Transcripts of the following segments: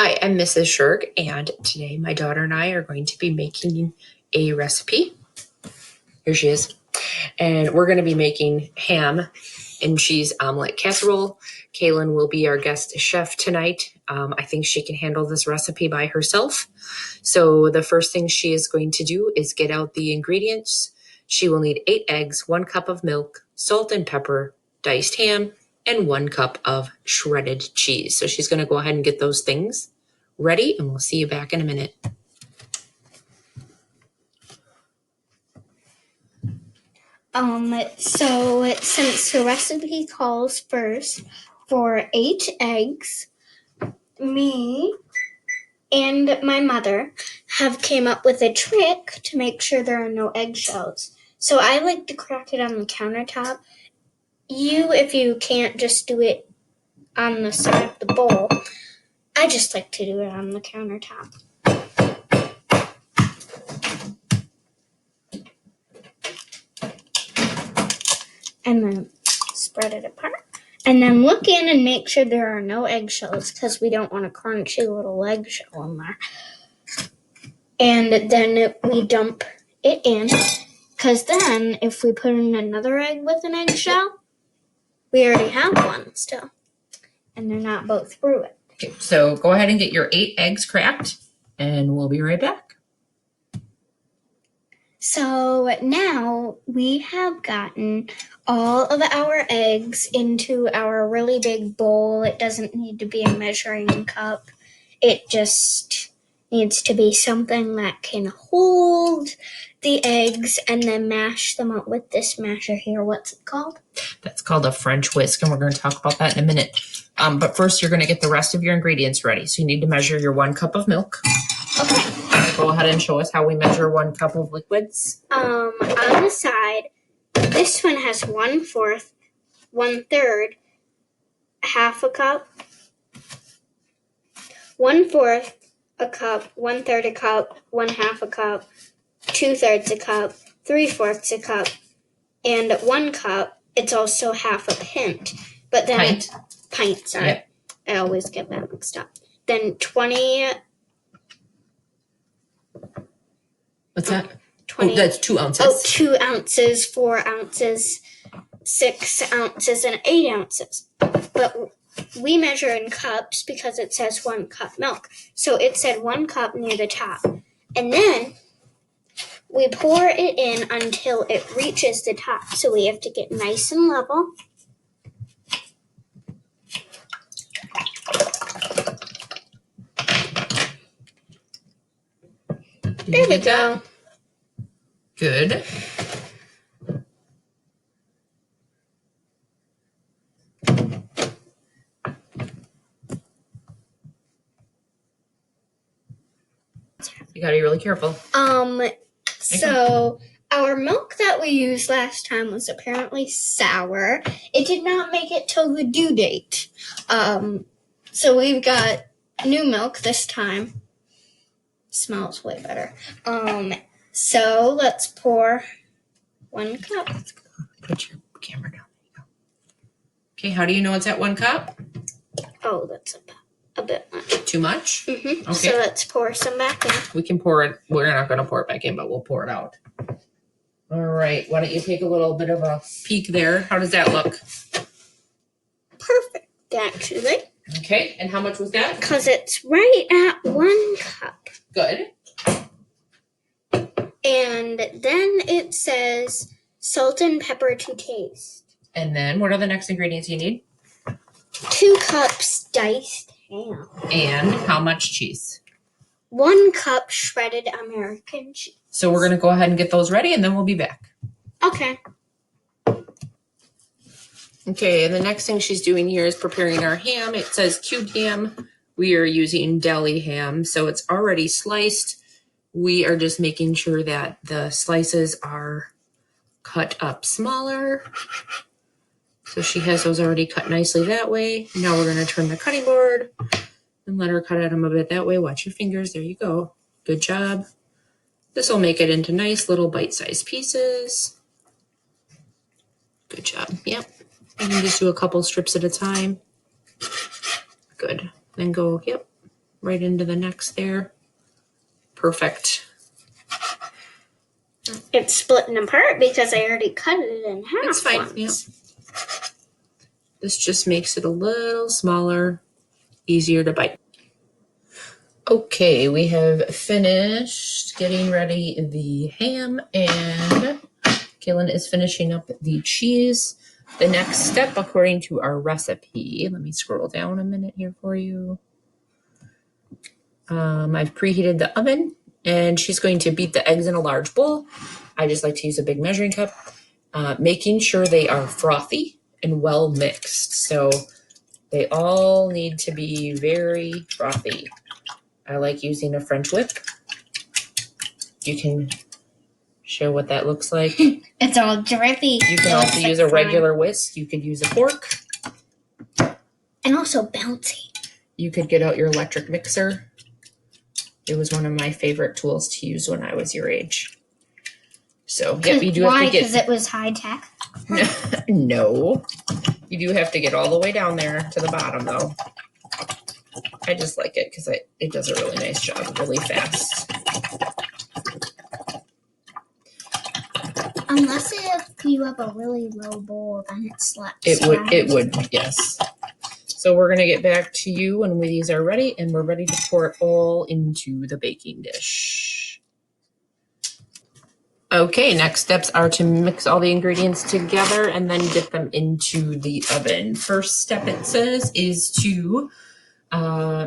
Hi, I'm Mrs. Scherg, and today my daughter and I are going to be making a recipe. Here she is. And we're going to be making ham and cheese omelet casserole. Kahlan will be our guest chef tonight. I think she can handle this recipe by herself. So the first thing she is going to do is get out the ingredients. She will need 8 eggs, 1 cup of milk, salt and pepper, diced ham, and 1 cup of shredded cheese. So she's going to go ahead and get those things ready, and we'll see you back in a minute. So since the recipe calls first for 8 eggs, me and my mother have came up with a trick to make sure there are no eggshells. So I like to crack it on the countertop. If you can't, just do it on the side of the bowl. I just like to do it on the countertop. And then spread it apart. And then look in and make sure there are no eggshells because we don't want a crunchy little eggshell in there. And then we dump it in because then if we put in another egg with an eggshell, we already have one still. And they're not both through it. Okay, so go ahead and get your 8 eggs cracked, and we'll be right back. So now we have gotten all of our eggs into our really big bowl. It doesn't need to be a measuring cup. It just needs to be something that can hold the eggs and then mash them up with this masher here. What's it called? That's called a French whisk, and we're going to talk about that in a minute. But first, you're going to get the rest of your ingredients ready. So you need to measure your 1 cup of milk. Okay. Go ahead and show us how we measure 1 cup of liquids. On the side, this one has 1/4, 1/3, half a cup, 1/4 a cup, 1/3 a cup, 1/2 a cup, 2/3 a cup, 3/4 a cup, and 1 cup. It's also half a pint, but then pint. Sorry, yep. I always get that mixed up. Then 20. What's that? 20. Oh, that's 2 ounces. Oh, 2 ounces, 4 ounces, 6 ounces, and 8 ounces. But we measure in cups because it says 1 cup milk. So it said 1 cup near the top. And then we pour it in until it reaches the top. So we have to get nice and level. There we go. Good. You gotta be really careful. So our milk that we used last time was apparently sour. It did not make it till the due date. So we've got new milk this time. Smells way better. So let's pour 1 cup. Put your camera down. There you go. Okay, how do you know it's at 1 cup? Oh, that's a bit much. Too much? Mm-hmm. Okay. So let's pour some back in. We can pour it. We're not going to pour it back in, but we'll pour it out. All right. Why don't you take a little bit of a peek there? How does that look? Perfect, actually. Okay. And how much was that? Because it's right at 1 cup. Good. And then it says salt and pepper to taste. And then what are the next ingredients you need? 2 cups diced ham. And how much cheese? 1 cup shredded American cheese. So we're going to go ahead and get those ready, and then we'll be back. Okay. Okay, and the next thing she's doing here is preparing our ham. It says cubed ham. We are using deli ham, so it's already sliced. We are just making sure that the slices are cut up smaller. So she has those already cut nicely that way. Now we're going to turn the cutting board and let her cut at them a bit that way. Watch your fingers. There you go. Good job. This will make it into nice little bite-sized pieces. Good job. Yep. You can just do a couple strips at a time. Good. Then go, yep. right into the necks there. Perfect. It's splitting apart because I already cut it in half. It's fine. Once. Yep. This just makes it a little smaller, easier to bite. Okay, we have finished getting ready the ham, and Kahlan is finishing up the cheese. The next step, according to our recipe, let me scroll down a minute here for you. I've preheated the oven, and she's going to beat the eggs in a large bowl. I just like to use a big measuring cup, making sure they are frothy and well mixed. So they all need to be very frothy. I like using a French whip. You can show what that looks like. It's all drippy. You can also use a regular whisk. You could use a fork. And also bouncy. You could get out your electric mixer. It was one of my favorite tools to use when I was your age. So, yep, you do have to get... Because it was high tech? No. You do have to get all the way down there to the bottom, though. I just like it because it does a really nice job, really fast. Unless if you have a really low bowl, then it slaps. It would, yes. So we're going to get back to you when these are ready, and we're ready to pour it all into the baking dish. Okay, next steps are to mix all the ingredients together and then get them into the oven. First step, it says, is to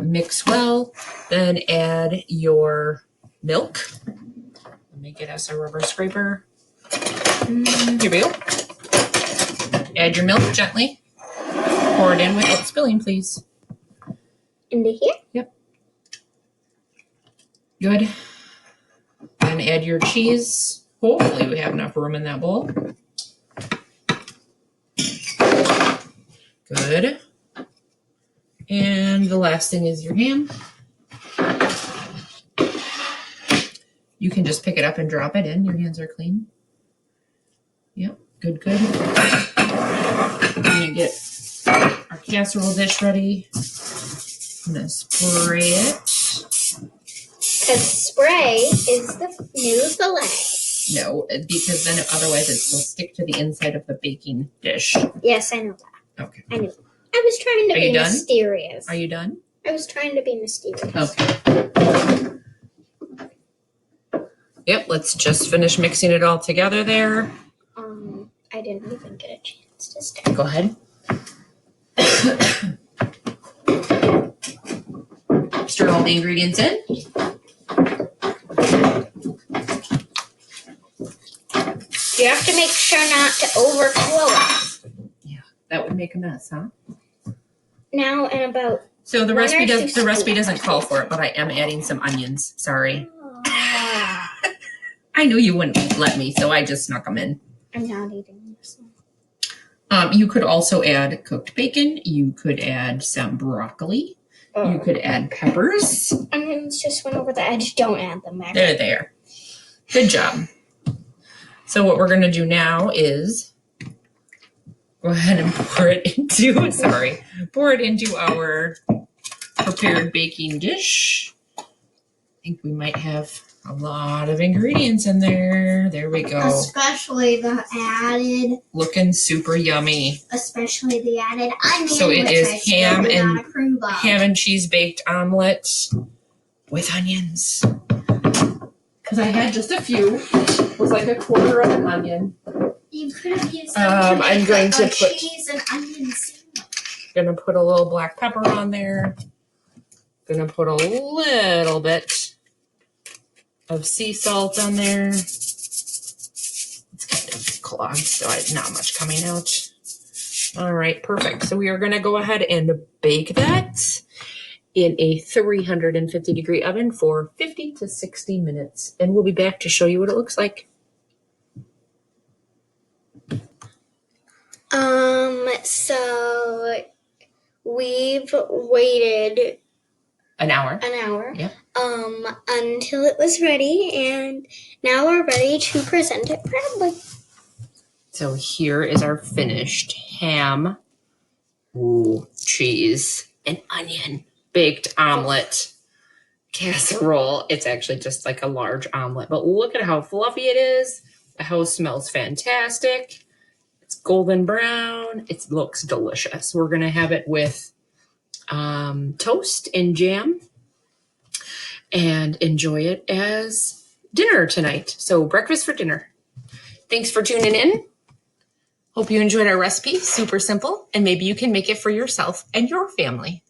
mix well, then add your milk. Let me get us a rubber scraper. Here we go. Add your milk gently. Pour it in without spilling, please. Into here? Yep. Good. Then add your cheese. Hopefully we have enough room in that bowl. Good. And the last thing is your ham. You can just pick it up and drop it in. Your hands are clean. Yep, good. I'm gonna get our casserole dish ready. I'm gonna spray it. Because spray is the new fillet. No, because then otherwise it will stick to the inside of the baking dish. Yes, I know that. Okay. I knew. I was trying to be mysterious. Are you done? I was trying to be mysterious. Okay. Yep, let's just finish mixing it all together there. I didn't even get a chance to start. Go ahead. Stir all the ingredients in. You have to make sure not to overflow it. Yeah, that would make a mess, huh? Now in about so the recipe doesn't call for it, but I am adding some onions. Sorry. I knew you wouldn't let me, so I just snuck them in. I'm not eating this one. You could also add cooked bacon. You could add some broccoli. You could add peppers. Onions just went over the edge. Don't add them back. They're there. Good job. So what we're going to do now is go ahead and pour it into our prepared baking dish. I think we might have a lot of ingredients in there. There we go. Especially the added. Looking super yummy. Especially the added onion. So it is ham and cheese baked omelet with onions. Because I had just a few. It was like a quarter of an onion. You could have used I'm going to put cheese and onion sandwich. Gonna put a little black pepper on there. Gonna put a little bit of sea salt on there. It's kind of clogged, so not much coming out. All right, perfect. So we are gonna go ahead and bake that in a 350-degree oven for 50 to 60 minutes. And we'll be back to show you what it looks like. So we've waited an hour. Yep. Until it was ready, and now we're ready to present it proudly. So here is our finished ham, cheese, and onion baked omelet. casserole. It's actually just like a large omelet, but look at how fluffy it is. The house smells fantastic. It's golden brown. It looks delicious. We're going to have it with toast and jam and enjoy it as dinner tonight. So breakfast for dinner. Thanks for tuning in. Hope you enjoyed our recipe. Super simple, and maybe you can make it for yourself and your family.